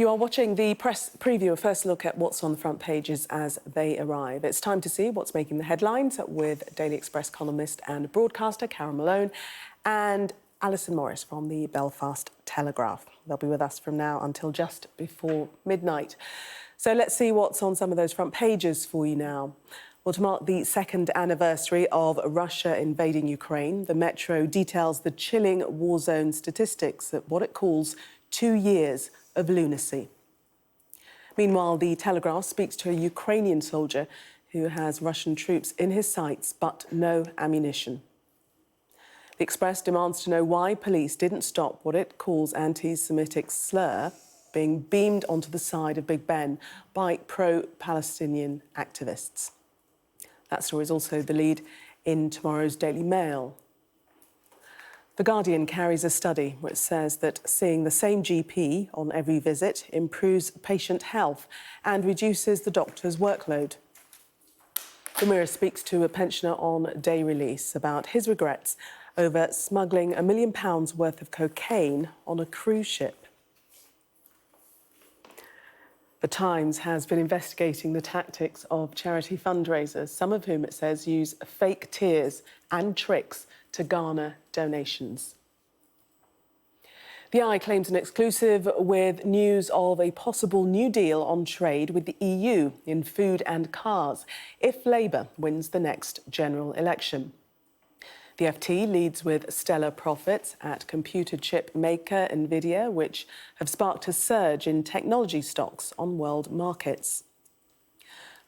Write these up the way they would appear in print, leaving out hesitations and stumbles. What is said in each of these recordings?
You are watching the press preview, a first look at what's on the front pages as they arrive. It's time to see what's making the headlines with Daily Express columnist and broadcaster Carole Malone and Allison Morris from the Belfast Telegraph. They'll be with us from now until just before midnight. So let's see what's on some of those front pages for you now. Well, to mark the second anniversary of Russia invading Ukraine, the Metro details the chilling war zone statistics at what it calls 2 years of lunacy. Meanwhile, the Telegraph speaks to a Ukrainian soldier who has Russian troops in his sights but no ammunition. The Express demands to know why police didn't stop what it calls anti-Semitic slur being beamed onto the side of Big Ben by pro-Palestinian activists. That story is also the lead in tomorrow's Daily Mail. The Guardian carries a study which says that seeing the same GP on every visit improves patient health and reduces the doctor's workload. The Mirror speaks to a pensioner on day release about his regrets over smuggling £1 million worth of cocaine on a cruise ship. The Times has been investigating the tactics of charity fundraisers, some of whom, it says, use fake tears and tricks to garner donations. The Eye claims an exclusive with news of a possible new deal on trade with the EU in food and cars if Labour wins the next general election. The FT leads with stellar profits at computer chip maker Nvidia, which have sparked a surge in technology stocks on world markets.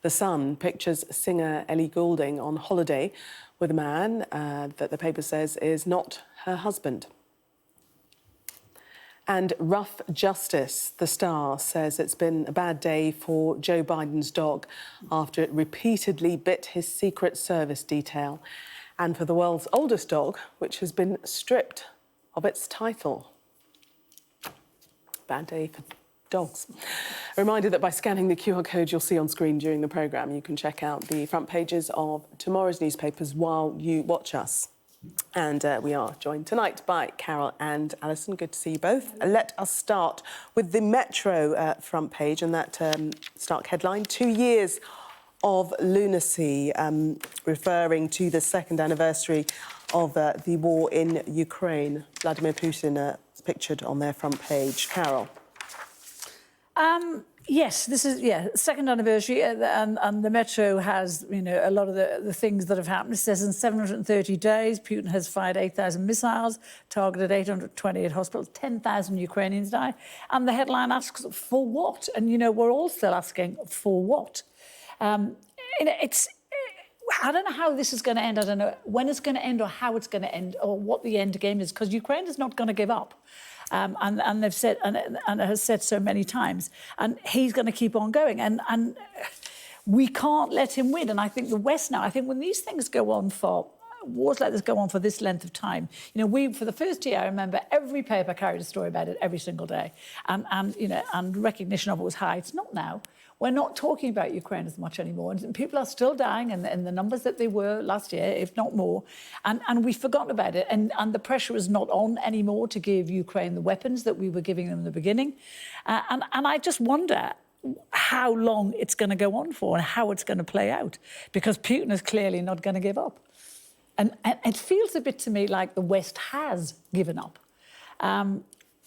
The Sun pictures singer Ellie Goulding on holiday with a man that the paper says is not her husband. And rough justice, the Star says it's been a bad day for Joe Biden's dog after it repeatedly bit his Secret Service detail, and for the world's oldest dog, which has been stripped of its title. Bad day for dogs. A reminder that by scanning the QR code you'll see on screen during the programme, you can check out the front pages of tomorrow's newspapers while you watch us. And we are joined tonight by Carole and Allison. Good to see you both. Let us start with the Metro front page and that stark headline, 2 years of lunacy, referring to the second anniversary of the war in Ukraine. Vladimir Putin is pictured on their front page. Carole. Yes, this is, second anniversary, and the Metro has, a lot of the things that have happened. It says in 730 days, Putin has fired 8,000 missiles, targeted 828 hospitals, 10,000 Ukrainians die. And the headline asks, for what? And, we're all still asking, for what? I don't know how this is going to end. I don't know when it's going to end or how it's going to end or what the end game is, because Ukraine is not going to give up. And they've said, and it has said so many times, and he's going to keep on going. And we can't let him win. And I think the West now, I think when these things go on for, wars like this go on for this length of time, for the first year, I remember every paper carried a story about it every single day. And recognition of it was high. It's not now. We're not talking about Ukraine as much anymore. And people are still dying in the numbers that they were last year, if not more. And we've forgotten about it. And the pressure is not on anymore to give Ukraine the weapons that we were giving them in the beginning. And I just wonder how long it's going to go on for and how it's going to play out, because Putin is clearly not going to give up. And it feels a bit to me like the West has given up. I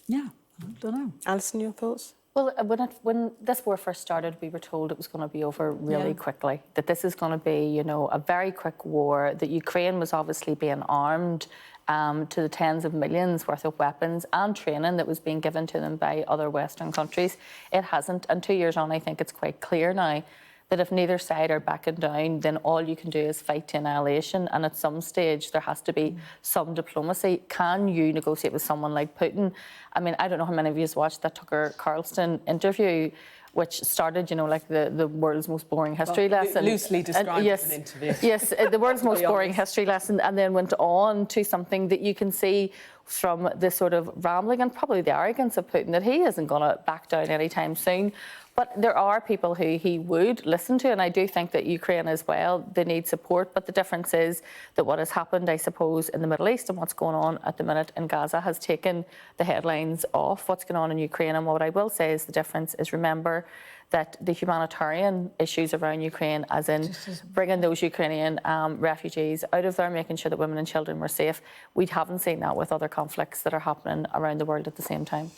don't know. Alison, your thoughts? Well, when this war first started, we were told it was going to be over really quickly, that this is going to be, a very quick war, that Ukraine was obviously being armed to the tens of millions worth of weapons and training that was being given to them by other Western countries. It hasn't. And 2 years on, I think it's quite clear now that if neither side are backing down, then all you can do is fight to annihilation. And at some stage, there has to be some diplomacy. Can you negotiate with someone like Putin? I mean, I don't know how many of you have watched that Tucker Carlson interview, which started, like the world's most boring history lesson. Loosely described as an interview. Yes, the world's most boring history lesson, and then went on to something that you can see from the sort of rambling and probably the arrogance of Putin, that he isn't going to back down anytime soon. But there are people who he would listen to, and I do think that Ukraine as well, they need support. But the difference is that what has happened, I suppose, in the Middle East and what's going on at the minute in Gaza has taken the headlines off what's going on in Ukraine. And what I will say is the difference is, remember that the humanitarian issues around Ukraine, as in bringing those Ukrainian refugees out of there, making sure that women and children were safe, we haven't seen that with other conflicts that are happening around the world at the same time.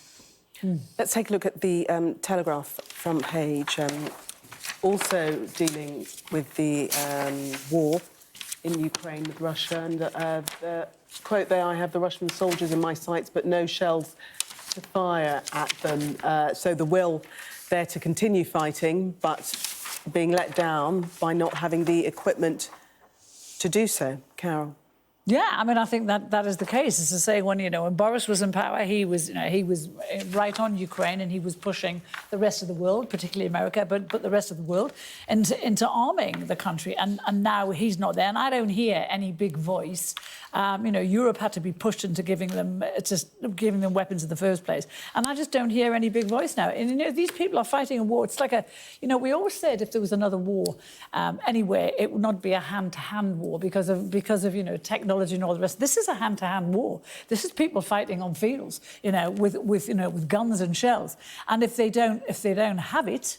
Let's take a look at the Telegraph front page, also dealing with the war in Ukraine with Russia. And the quote there, I have the Russian soldiers in my sights, but no shells to fire at them. So the will there to continue fighting, but being let down by not having the equipment to do so. Carole? Yeah, I mean, I think that is the case. It's to say, when Boris was in power, he was right on Ukraine, and he was pushing the rest of the world, particularly America, but the rest of the world, into arming the country. And now he's not there, and I don't hear any big voice. Europe had to be pushed into giving them weapons in the first place, and I just don't hear any big voice now. And these people are fighting a war. It's like we always said if there was another war anywhere, it would not be a hand-to-hand war because of technology and all the rest. This is a hand-to-hand war. This is people fighting on fields, with guns and shells. And if they don't have it,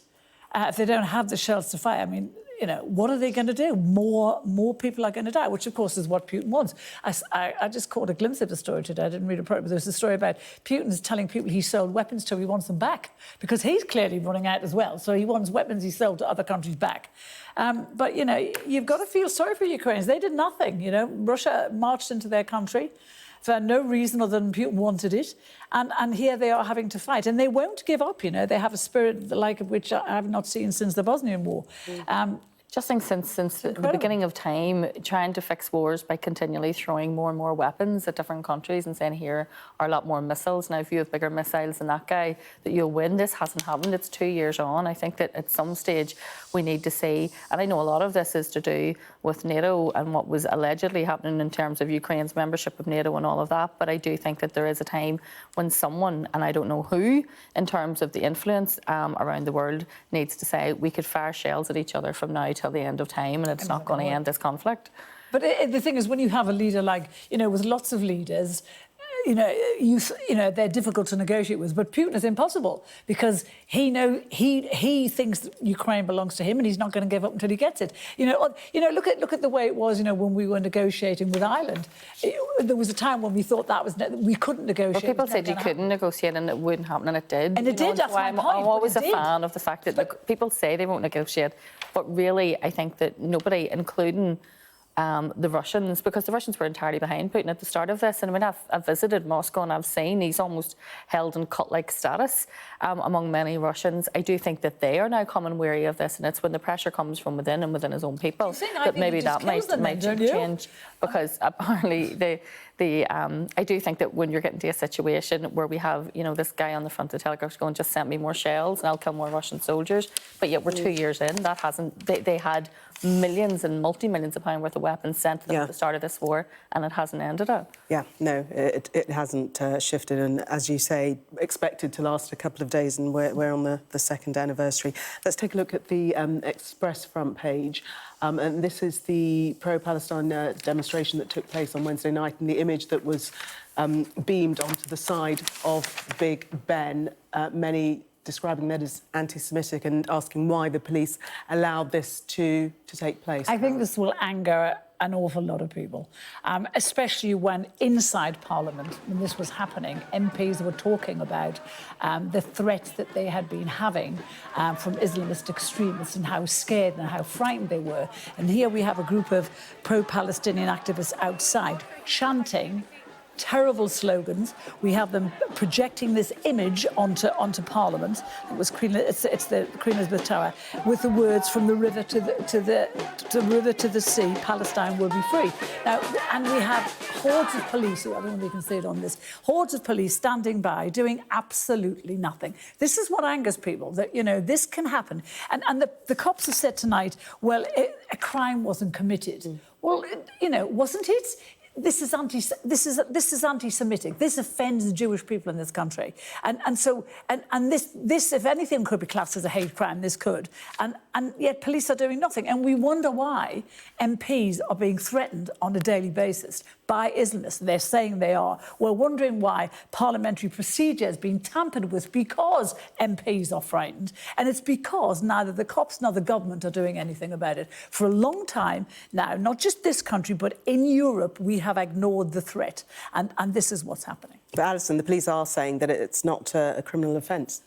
if they don't have the shells to fire, I mean, what are they going to do? More people are going to die, which of course is what Putin wants. I just caught a glimpse of the story today. I didn't read it properly, but there was a story about Putin's telling people he sold weapons to, he wants them back because he's clearly running out as well. So he wants weapons he sold to other countries back. But you've got to feel sorry for Ukrainians. They did nothing. Russia marched into their country for no reason other than Putin wanted it. And here they are having to fight. And they won't give up, They have a spirit the like of which I have not seen since the Bosnian War. Just think since the beginning of time, trying to fix wars by continually throwing more and more weapons at different countries and saying, here are a lot more missiles. Now, if you have bigger missiles than that guy, that you'll win. This hasn't happened. It's 2 years on. I think that at some stage we need to see, and I know a lot of this is to do with NATO and what was allegedly happening in terms of Ukraine's membership of NATO and all of that, but I do think that there is a time when someone, and I don't know who, in terms of the influence around the world, needs to say, we could fire shells at each other from now till the end of time, and it's not going to end this conflict. But the thing is, when you have a leader like, with lots of leaders, they're difficult to negotiate with. But Putin is impossible because he thinks that Ukraine belongs to him, and he's not going to give up until he gets it. Look at the way it was. When we were negotiating with Ireland, there was a time when we thought we couldn't negotiate. Well, people said you couldn't negotiate and it wouldn't happen, and it did. And it did. That's my point. I'm always a fan of the fact that people say they won't negotiate, but really, I think that nobody, including the Russians, because the Russians were entirely behind Putin at the start of this. And I mean, I've visited Moscow and I've seen he's almost held in cult-like status among many Russians. I do think that they are now coming weary of this, and it's when the pressure comes from within and within his own people that maybe that might change. Because apparently I do think that when you're getting to a situation where we have, this guy on the front of the Telegraph going, just send me more shells and I'll kill more Russian soldiers. But yet we're 2 years in, that hasn't, they had millions and multi-millions of pounds worth of weapons sent to them at the start of this war, and it hasn't ended up. Yeah, no, it hasn't shifted, and as you say, expected to last a couple of days, and we're on the second anniversary. Let's take a look at the Express front page. And this is the pro-Palestine demonstration that took place on Wednesday night, and the image that was beamed onto the side of Big Ben, many describing that as anti-Semitic and asking why the police allowed this to take place. I think this will anger an awful lot of people, especially when inside Parliament, when this was happening, MPs were talking about the threat that they had been having from Islamist extremists and how scared and how frightened they were. And here we have a group of pro-Palestinian activists outside chanting terrible slogans. We have them projecting this image onto Parliament. It was it's the Queen Elizabeth Tower with the words, "From the river to the river to the sea, Palestine will be free." Now, and we have hordes of police. I don't know if you can see it on this. Hordes of police standing by, doing absolutely nothing. This is what angers people. That this can happen. And the cops have said tonight, well, a crime wasn't committed. Well, wasn't it? this is anti-Semitic. This offends the Jewish people in this country, and this, if anything, could be classed as a hate crime. This could, and yet police are doing nothing, and we wonder why MPs are being threatened on a daily basis by Islamists. They're saying they are. We're wondering why parliamentary procedure has been tampered with because MPs are frightened, and it's because neither the cops nor the government are doing anything about it. For a long time now, not just this country, but in Europe, we have ignored the threat, and this is what's happening. But Alison, the police are saying that it's not a criminal offence.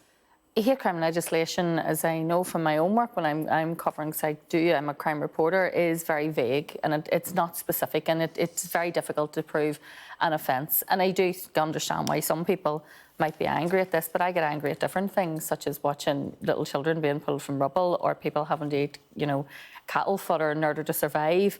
Hate crime legislation, as I know from my own work when I'm covering, so I'm a crime reporter, is very vague and it's not specific, and it's very difficult to prove an offence. And I do understand why some people might be angry at this, but I get angry at different things, such as watching little children being pulled from rubble, or people having to eat, cattle fodder in order to survive,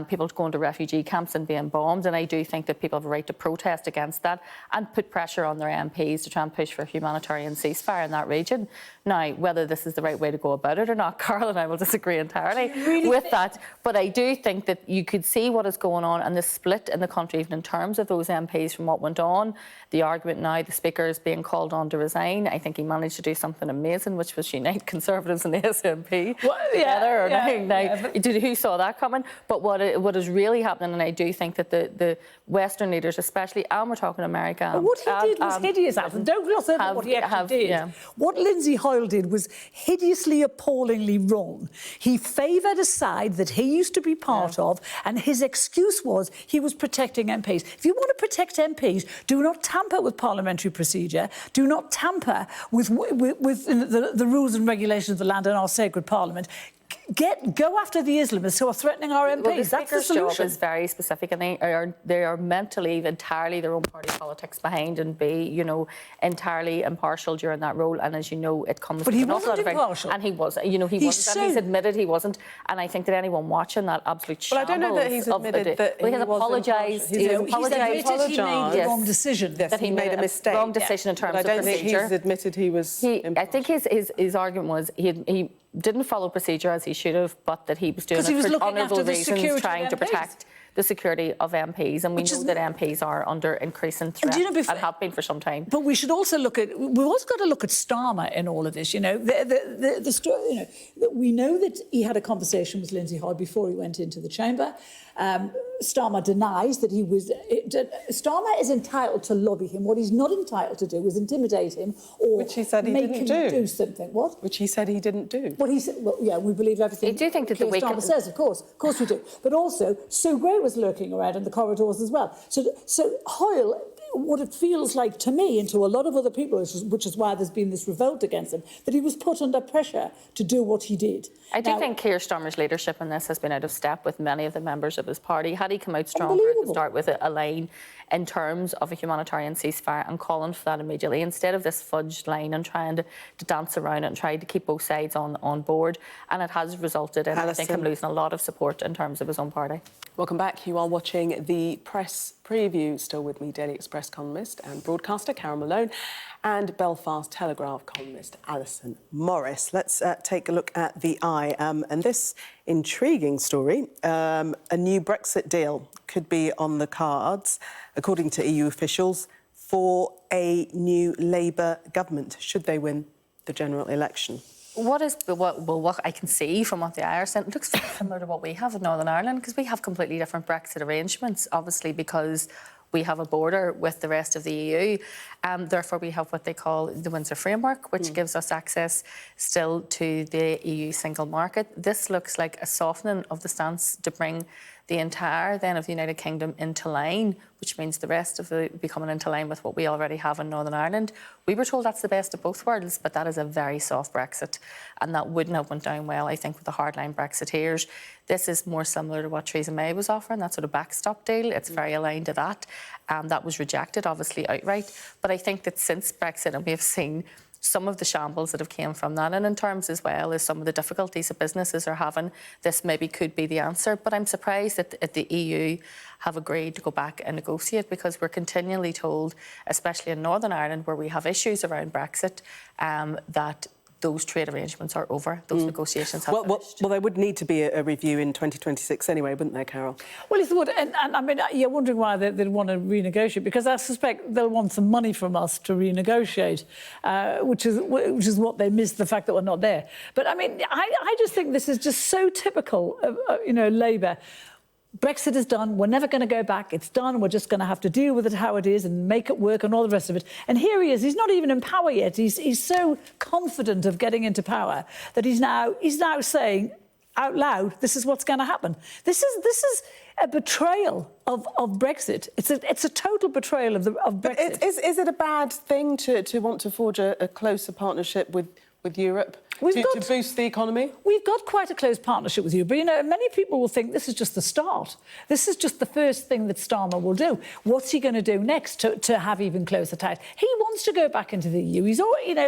people going to refugee camps and being bombed. And I do think that people have a right to protest against that and put pressure on their MPs to try and push for a humanitarian ceasefire in that region. Now, whether this is the right way to go about it or not, Carole and I will disagree entirely with that. But I do think that you could see what is going on and the split in the country, even in terms of those MPs from what went on. The argument now, the Speaker is being called on to resign. I think he managed to do something amazing, which was unite Conservatives and the SNP together. Who saw that coming? But what is really happening, and I do think that the Western leaders, especially, and we're talking America. But what he did was hideous, Alison. Don't gloss over what he actually did. Yeah. What Lindsay Hoyle did was hideously, appallingly wrong. He favoured a side that he used to be part of, and his excuse was he was protecting MPs. If you want to protect MPs, do not tamper with parliamentary procedure. Do not tamper with the rules and regulations of the land and our sacred parliament. Go after the Islamists who are threatening our MPs. Well, the That's the Speaker's solution. job is very specific, and they are meant to leave entirely their own party politics behind and be, entirely impartial during that role. And as you know, it comes. But he wasn't impartial. And he was, he wasn't. And he's admitted he wasn't. And I think that anyone watching that absolute shambles. Well, I don't know that he's admitted that he has apologised. He's apologised. He made the wrong decision. Yes, that he made a mistake. Wrong decision in terms of procedure. But I don't think he's admitted he was. I think his argument was he didn't follow procedure as he should have, but that he was doing it for honourable reasons, trying to protect the security of MPs. And we know that MPs are under increasing threat and have been for some time. But we should also look at, we've also got to look at Starmer in all of this. The story, we know that he had a conversation with Lindsay Hoyle before he went into the chamber. Starmer denies that he was... Starmer is entitled to lobby him. What he's not entitled to do is intimidate him or Which he said he make didn't him do something. What? Which he said he didn't do. What he said... Well, yeah, we believe everything I do think that Keir Starmer says, of course we do. But also, Sue Gray was lurking around in the corridors as well. So Hoyle... What it feels like to me and to a lot of other people, which is why there's been this revolt against him, that he was put under pressure to do what he did. I do think Keir Starmer's leadership in this has been out of step with many of the members of his party. Had he come out stronger at the start with a line in terms of a humanitarian ceasefire and calling for that immediately, instead of this fudged line and trying to dance around it and try to keep both sides on board, and it has resulted in, I think, him losing a lot of support in terms of his own party. Welcome back. You are watching the press preview. Still with me, Daily Express columnist and broadcaster Carole Malone and Belfast Telegraph columnist Allison Morris. Let's take a look at the Eye and this intriguing story. A new Brexit deal could be on the cards, according to EU officials, for a new Labour government, should they win the general election. What I can see from what the Eye are saying, it looks very similar to what we have in Northern Ireland, because we have completely different Brexit arrangements, obviously because we have a border with the rest of the EU. Therefore, we have what they call the Windsor Framework, which gives us access still to the EU single market. This looks like a softening of the stance to bring the entire then of the United Kingdom into line, which means the rest of it becoming into line with what we already have in Northern Ireland. We were told that's the best of both worlds, but that is a very soft Brexit, and that wouldn't have went down well, I think, with the hardline Brexiteers. This is more similar to what Theresa May was offering, that sort of backstop deal. It's very aligned to that. That was rejected, obviously, outright. But I think that since Brexit, and we have seen some of the shambles that have came from that, and in terms as well as some of the difficulties that businesses are having, this maybe could be the answer. But I'm surprised that the EU have agreed to go back and negotiate, because we're continually told, especially in Northern Ireland, where we have issues around Brexit, that those trade arrangements are over. Those negotiations have Well, finished. there would need to be a review in 2026 anyway, wouldn't there, Carole? Well, it's would, and I mean, you're wondering why they'd want to renegotiate, because I suspect they'll want some money from us to renegotiate, which is what they missed, the fact that we're not there. But I mean, I just think this is just so typical of Labour. Brexit is done. We're never going to go back. It's done. We're just going to have to deal with it how it is and make it work and all the rest of it. And here he is. He's not even in power yet. He's so confident of getting into power that he's now saying out loud, this is what's going to happen. This is a betrayal of Brexit. It's a total betrayal of Brexit. But is it a bad thing to want to forge a closer partnership with Europe to boost the economy? We've got quite a close partnership with you, but many people will think this is just the start. This is just the first thing that Starmer will do. What's he going to do next to have even closer ties? He wants to go back into the EU. He's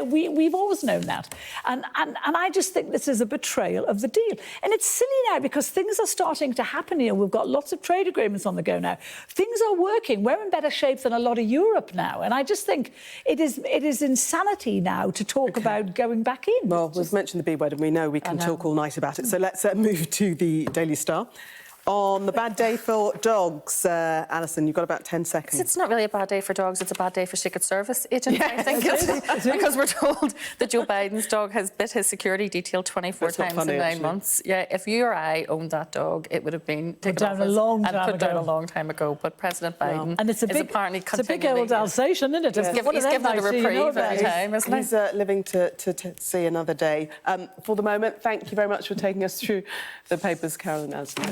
we've always known that, and I just think this is a betrayal of the deal. And it's silly now because things are starting to happen here. We've got lots of trade agreements on the go now. Things are working. We're in better shape than a lot of Europe now, and I just think it is insanity now to talk about going back in. Well, we've mentioned the B word and we know we can talk all night about it. So let's move to the Daily Star. On the bad day for dogs, Alison, you've got about 10 seconds. It's not really a bad day for dogs, it's a bad day for Secret Service agents, I think. Because we're told that Joe Biden's dog has bit his security detail 24 times in 9 months. Yeah, if you or I owned that dog, it would have been taken down off a long and time put down ago. a long time ago. But President Biden and it's a is big, apparently it's a big continuing. old Alsatian, isn't it? He's given it a reprieve every time, isn't he? He's living to see another day. For the moment, thank you very much for taking us through the papers, Carole and Alison.